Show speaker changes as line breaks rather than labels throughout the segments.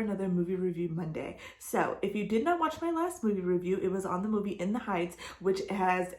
another movie review Monday. So if you did not watch my last movie review, it was on the movie In the Heights, which has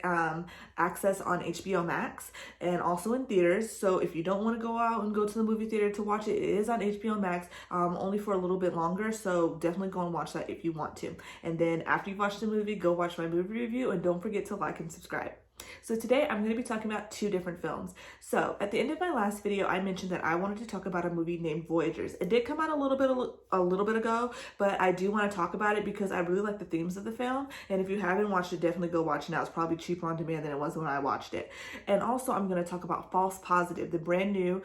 access on HBO Max and also in theaters. So if you don't want to go out and go to the movie theater to watch it, it is on HBO Max, only for a little bit longer. So definitely go and watch that if you want to. And then after you've watched the movie, go watch my movie review, and don't forget to like and subscribe. So today I'm going to be talking about two different films. So at the end of my last video, I mentioned that I wanted to talk about a movie named Voyagers. It did come out a little bit ago, but I do want to talk about it because I really like the themes of the film. And if you haven't watched it, definitely go watch it now. It's probably cheaper on demand than it was when I watched it. And also I'm going to talk about False Positive, the brand new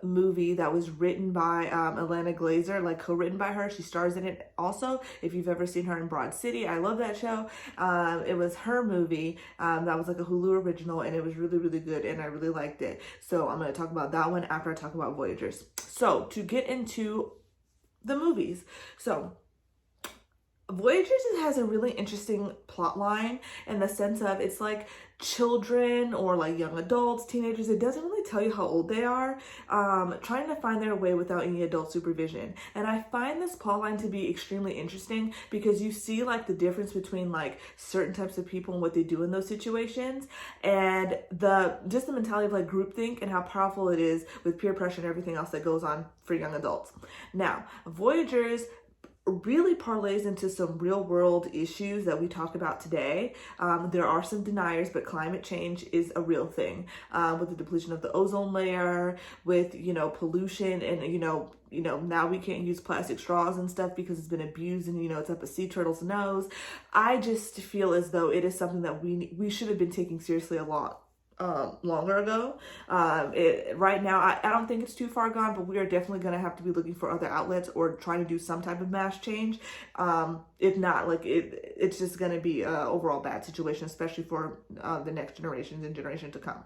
movie that was written by Alana Glazer, like co-written by her. She stars in it also. If you've ever seen her in Broad City, I love that show. It was her movie. That was like a Hulu original, and it was really, really good, and I really liked it. So I'm going to talk about that one after I talk about Voyagers. So to get into the movies. So Voyagers has a really interesting plot line in the sense of it's like children or like young adults, teenagers. It doesn't really tell you how old they are, trying to find their way without any adult supervision. And I find this plot line to be extremely interesting because you see like the difference between like certain types of people and what they do in those situations, and the mentality of like groupthink and how powerful it is with peer pressure and everything else that goes on for young adults. Now, Voyagers really parlays into some real world issues that we talk about today. There are some deniers, but climate change is a real thing, with the depletion of the ozone layer, with, pollution, and, now we can't use plastic straws and stuff because it's been abused and, it's up a sea turtle's nose. I just feel as though it is something that we should have been taking seriously a lot longer ago. Right now, I don't think it's too far gone, but we are definitely going to have to be looking for other outlets or trying to do some type of mass change. If not, like it's just going to be an overall bad situation, especially for the next generations and generation to come.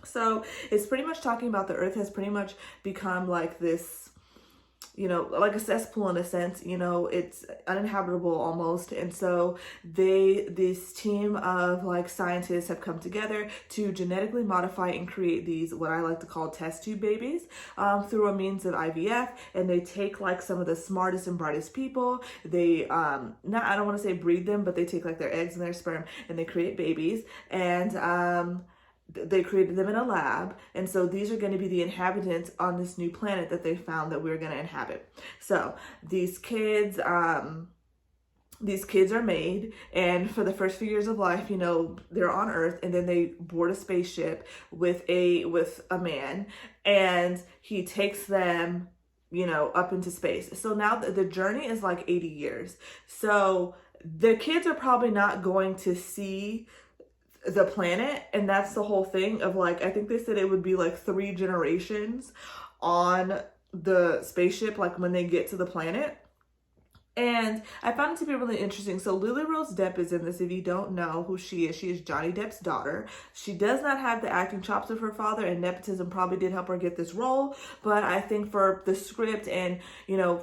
So it's pretty much talking about the earth has pretty much become like this, like a cesspool in a sense. It's uninhabitable almost. And so this team of like scientists have come together to genetically modify and create these, what I like to call test tube babies, through a means of IVF. And they take like some of the smartest and brightest people. They, I don't want to say breed them, but they take like their eggs and their sperm and they create babies. And, they created them in a lab, and so these are going to be the inhabitants on this new planet that they found that we're going to inhabit. So these kids are made, and for the first few years of life, they're on Earth, and then they board a spaceship with a man, and he takes them up into space. So now the journey is like 80 years. So the kids are probably not going to see the planet, and that's the whole thing of like, I think they said it would be like 3 generations on the spaceship, like when they get to the planet. And I found it to be really interesting. So Lily Rose Depp is in this. If you don't know who she is Johnny Depp's daughter. She does not have the acting chops of her father, and nepotism probably did help her get this role. But I think for the script and,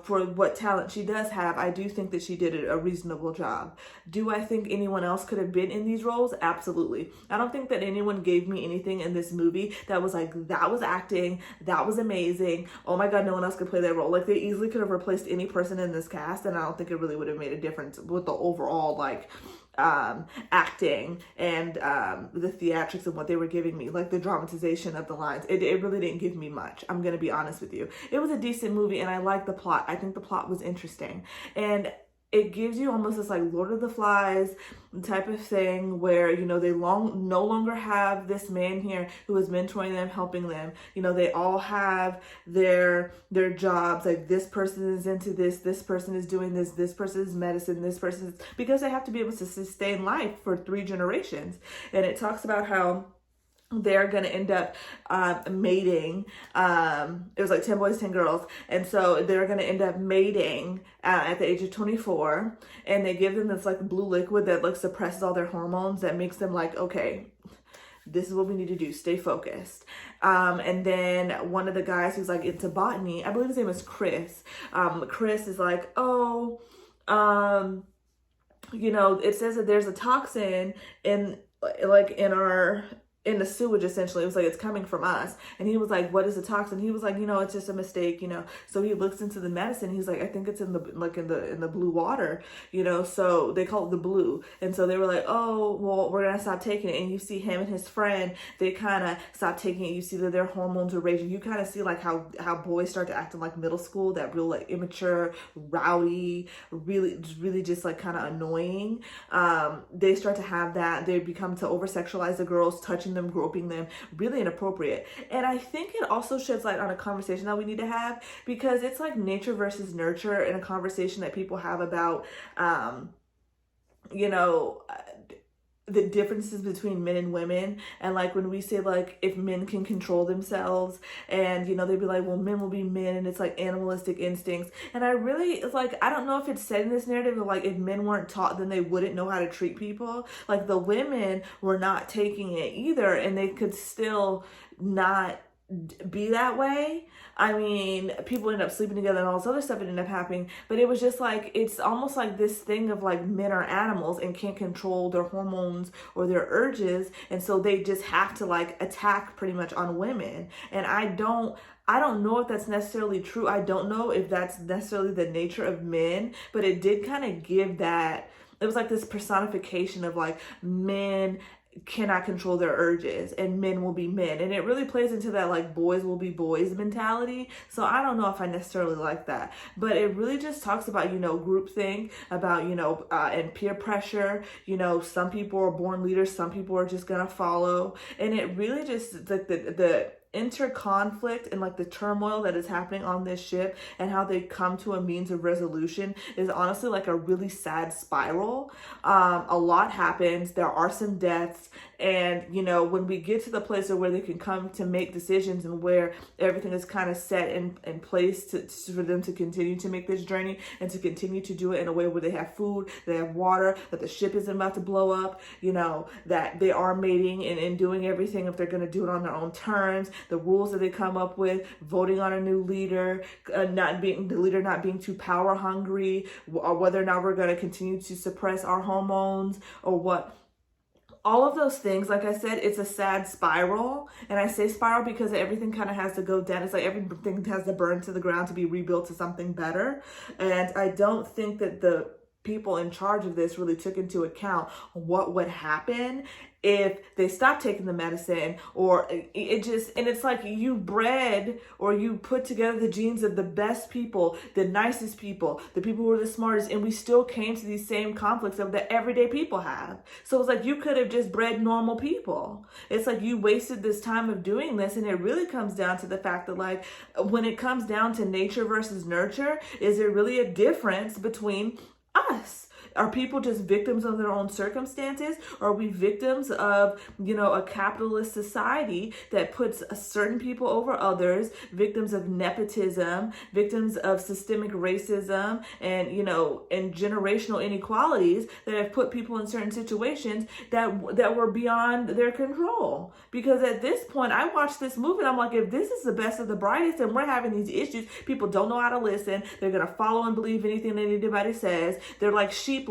for what talent she does have, I do think that she did a reasonable job. Do I think anyone else could have been in these roles? Absolutely. I don't think that anyone gave me anything in this movie that was like, that was acting, that was amazing, oh my God, no one else could play that role. Like, they easily could have replaced any person in this cast, and I don't think it really would have made a difference with the overall like acting and the theatrics and what they were giving me, like the dramatization of the lines. It really didn't give me much. I'm gonna be honest with you. It was a decent movie, and I liked the plot. I think the plot was interesting, and it gives you almost this like Lord of the Flies type of thing where, they no longer have this man here who is mentoring them, helping them. They all have their jobs. Like, this person is into this person is doing this person is medicine, this person is, because they have to be able to sustain life for 3 generations. And it talks about how they're going to end up mating. It was like 10 boys, 10 girls. And so they're going to end up mating at the age of 24. And they give them this like blue liquid that like suppresses all their hormones, that makes them like, okay, this is what we need to do. Stay focused. And then one of the guys who's like into botany, I believe his name is Chris. Chris is like, it says that there's a toxin in in the sewage, essentially. It was like, it's coming from us. And he was like, what is the toxin? He was like, it's just a mistake, So he looks into the medicine. He's like, I think it's in the blue water, so they call it the blue. And so they were like, oh, well, we're going to stop taking it. And you see him and his friend, they kind of stop taking it. You see that their hormones are raging. You kind of see like how boys start to act in like middle school, that real like immature, rowdy, really just like kind of annoying. They start to have that. They become to over sexualize the girls, touching them, groping them, really inappropriate. And I think it also sheds light on a conversation that we need to have, because it's like nature versus nurture, and a conversation that people have about, the differences between men and women. And like when we say like, if men can control themselves, and they'd be like, well, men will be men, and it's like animalistic instincts. And it's like, I don't know if it's said in this narrative of like, if men weren't taught, then they wouldn't know how to treat people. Like the women were not taking it either, and they could still not be that way. I mean, people end up sleeping together and all this other stuff ended up happening, but it was just like, it's almost like this thing of like, men are animals and can't control their hormones or their urges, and so they just have to like attack pretty much on women. And I don't know if that's necessarily true. I don't know if that's necessarily the nature of men, but it did kind of give that, it was like this personification of like, men cannot control their urges and men will be men, and it really plays into that like boys will be boys mentality. So I don't know if I necessarily like that, but it really just talks about groupthink, about and peer pressure. Some people are born leaders, some people are just gonna follow, and it really just like the interconflict and like the turmoil that is happening on this ship, and how they come to a means of resolution, is honestly like a really sad spiral. A lot happens, there are some deaths, and when we get to the place of where they can come to make decisions, and where everything is kind of set in place for them to continue to make this journey, and to continue to do it in a way where they have food, they have water, that the ship isn't about to blow up, that they are mating and doing everything, if they're going to do it on their own terms, the rules that they come up with, voting on a new leader, the leader not being too power hungry, or whether or not we're going to continue to suppress our hormones, or what. All of those things, like I said, it's a sad spiral. And I say spiral because everything kind of has to go down. It's like everything has to burn to the ground to be rebuilt to something better. And I don't think that the people in charge of this really took into account what would happen if they stopped taking the medicine, or it's like you bred or you put together the genes of the best people, the nicest people, the people who are the smartest, and we still came to these same conflicts that everyday people have. So it's like you could have just bred normal people. It's like you wasted this time of doing this, and it really comes down to the fact that like, when it comes down to nature versus nurture, is there really a difference between us? Are people just victims of their own circumstances? Or are we victims of, a capitalist society that puts certain people over others, victims of nepotism, victims of systemic racism, and, and generational inequalities that have put people in certain situations that were beyond their control? Because at this point, I watched this movie and I'm like, if this is the best of the brightest and we're having these issues, people don't know how to listen, they're going to follow and believe anything that anybody says, they're like sheeplings.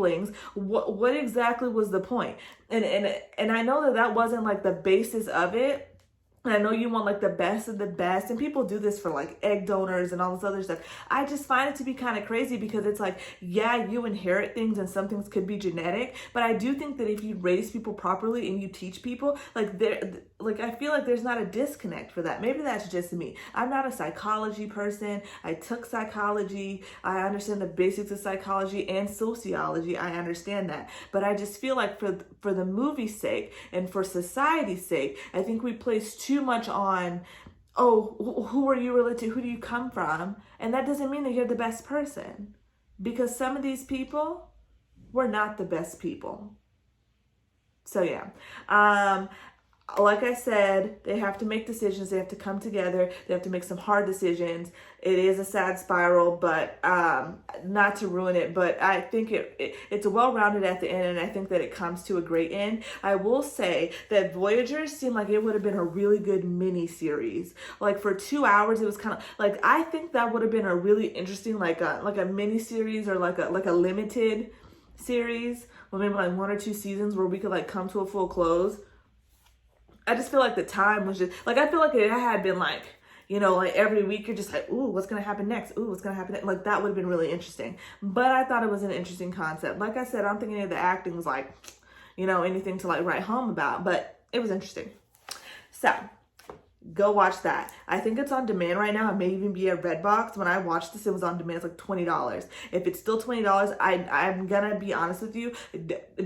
What exactly was the point? And I know that wasn't like the basis of it. And I know you want like the best of the best, and people do this for like egg donors and all this other stuff. I just find it to be kind of crazy, because it's like, yeah, you inherit things and some things could be genetic, but I do think that if you raise people properly and you teach people, I feel like there's not a disconnect for that. Maybe that's just me. I'm not a psychology person. I took psychology. I understand the basics of psychology and sociology. I understand that. But I just feel like for the movie's sake and for society's sake, I think we place too much on, who are you related to? Who do you come from? And that doesn't mean that you're the best person, because some of these people were not the best people. So yeah. Like I said, they have to make decisions. They have to come together. They have to make some hard decisions. It is a sad spiral, but not to ruin it. But I think it's well-rounded at the end, and I think that it comes to a great end. I will say that Voyagers seemed like it would have been a really good mini-series. Like for 2 hours, it was kind of like, I think that would have been a really interesting like a mini-series, or like a limited series, or maybe like 1 or 2 seasons where we could like come to a full close. I just feel like the time was just like, I feel like it had been like, you know, like every week you're just like, ooh, what's gonna happen next? Ooh, what's gonna happen next? Like that would have been really interesting. But I thought it was an interesting concept. Like I said, I don't think any of the acting was like, you know, anything to like write home about, but it was interesting. So go watch that. I think it's on demand right now. It may even be a Redbox. When I watched this, it was on demand. It's like $20. If it's still $20, I'm gonna be honest with you.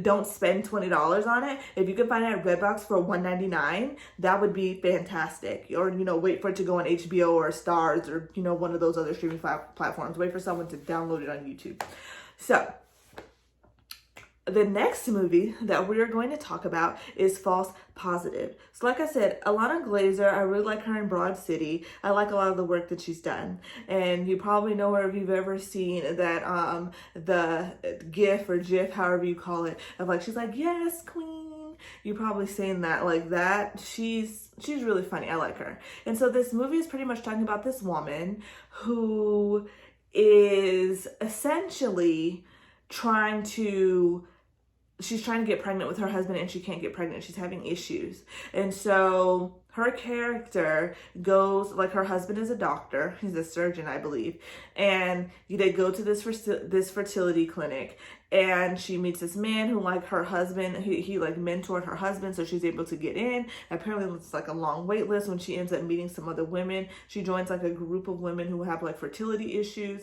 Don't spend $20 on it. If you can find it at Redbox for $1.99, that would be fantastic. Or, you know, wait for it to go on HBO or Stars or, you know, one of those other streaming platforms. Wait for someone to download it on YouTube. So the next movie that we are going to talk about is False Positive. So like I said, Alana Glazer, I really like her in Broad City. I like a lot of the work that she's done. And you probably know her if you've ever seen that the GIF or GIF, however you call it, of like, she's like, yes, queen. You probably seen that like that. She's really funny. I like her. And so this movie is pretty much talking about this woman who is essentially she's trying to get pregnant with her husband and she can't get pregnant. She's having issues. And so her character goes, like her husband is a doctor. He's a surgeon, I believe. And they go to this fertility clinic and she meets this man who like her husband, he like mentored her husband so she's able to get in. Apparently it's like a long wait list. When she ends up meeting some other women, she joins like a group of women who have like fertility issues.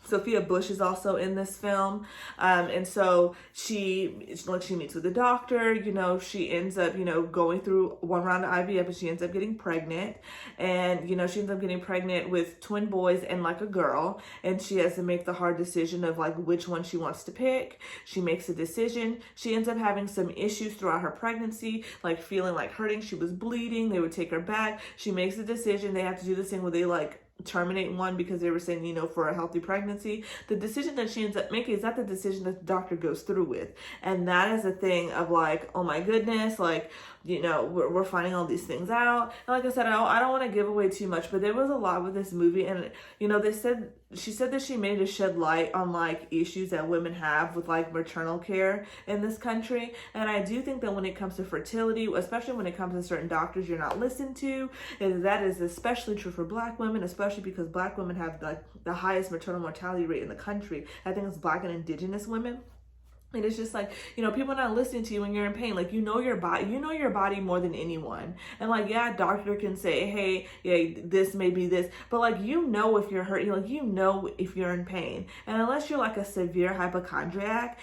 Sophia Bush is also in this film. And so she meets with the doctor, you know, she ends up, you know, going through one round of IVF, but she ends up getting pregnant. And, you know, she ends up getting pregnant with twin boys and like a girl. And she has to make the hard decision of like which one she wants to pick. She makes a decision. She ends up having some issues throughout her pregnancy, like feeling like hurting. She was bleeding. They would take her back. She makes a decision. They have to do this thing where they like terminate one because they were saying, you know, for a healthy pregnancy. The decision that she ends up making is not the decision that the doctor goes through with. And that is a thing of like, oh my goodness, like, you know, we're finding all these things out. And like I said, I don't want to give away too much, but there was a lot with this movie. And, you know, she said that she made to shed light on like issues that women have with like maternal care in this country. And I do think that when it comes to fertility, especially when it comes to certain doctors you're not listened to, and that is especially true for Black women, especially because Black women have like the highest maternal mortality rate in the country. I think it's Black and Indigenous women. And it's just like, you know, people are not listening to you when you're in pain. Like, you know your body more than anyone. And like, yeah, a doctor can say, hey, yeah, this may be this. But like, you know if you're hurt, like, you know if you're in pain. And unless you're like a severe hypochondriac,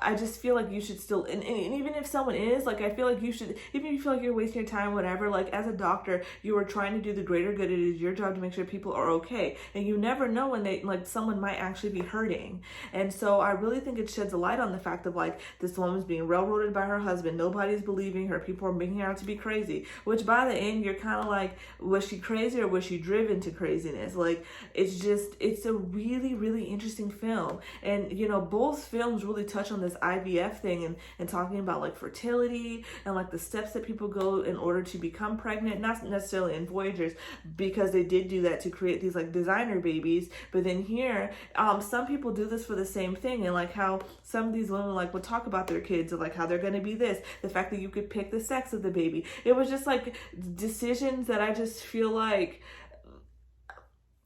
I just feel like you should still, and even if someone is, like, I feel like you should, even if you feel like you're wasting your time, whatever, like, as a doctor, you are trying to do the greater good. It is your job to make sure people are okay. And you never know when someone might actually be hurting. And so I really think it sheds a light on the fact of, like, this woman's being railroaded by her husband. Nobody's believing her. People are making her out to be crazy, which by the end, you're kind of like, was she crazy or was she driven to craziness? Like, it's a really, really interesting film. And, you know, both films really touch on this IVF thing and talking about like fertility and like the steps that people go in order to become pregnant, not necessarily in Voyagers, because they did do that to create these like designer babies. But then here, some people do this for the same thing, and like how some of these women like would talk about their kids, or like how they're going to be this, the fact that you could pick the sex of the baby. It was just like decisions that I just feel like,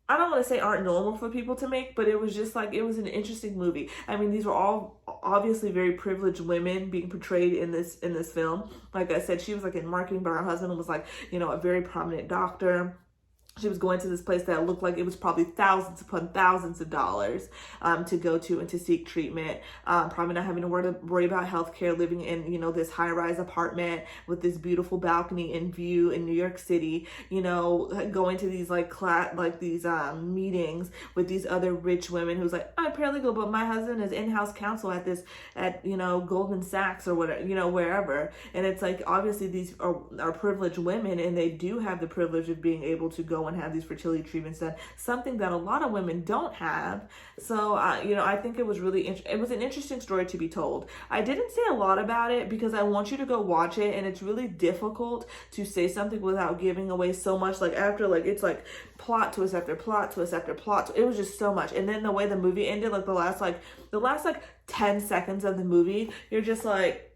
I don't want to say aren't normal for people to make, but it was just like, it was an interesting movie. I mean, these were all obviously very privileged women being portrayed in this film. Like I said, she was like in marketing, but her husband was like, you know, a very prominent doctor. She was going to this place that looked like it was probably thousands upon thousands of dollars to go to and to seek treatment. Probably not having to worry about healthcare, living in, you know, this high-rise apartment with this beautiful balcony and view in New York City. You know, going to these meetings with these other rich women who's like, I'm paralegal, but my husband is in-house counsel at you know, Goldman Sachs or whatever, you know, wherever. And it's like, obviously these are privileged women, and they do have the privilege of being able to go and have these fertility treatments done, something that a lot of women don't have. So, you know, I think it was it was an interesting story to be told. I didn't say a lot about it because I want you to go watch it, and it's really difficult to say something without giving away so much. Like after, like, it's like plot twist after plot twist after plot. It was just so much. And then the way the movie ended, like the last 10 seconds of the movie, you're just like,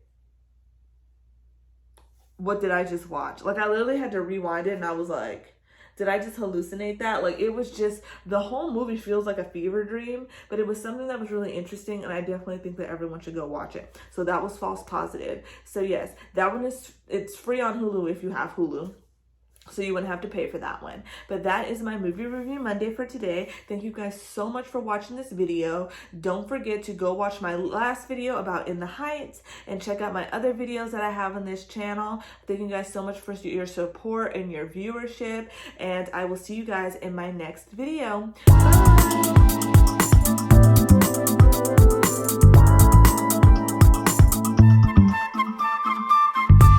what did I just watch? Like, I literally had to rewind it and I was like, did I just hallucinate that? Like, it was just, the whole movie feels like a fever dream, but it was something that was really interesting, and I definitely think that everyone should go watch it. So that was False Positive. So yes, that one it's free on Hulu if you have Hulu. So you wouldn't have to pay for that one. But that is my movie review Monday for today. Thank you guys so much for watching this video. Don't forget to go watch my last video about In the Heights and check out my other videos that I have on this channel. Thank you guys so much for your support and your viewership. And I will see you guys in my next video. Bye!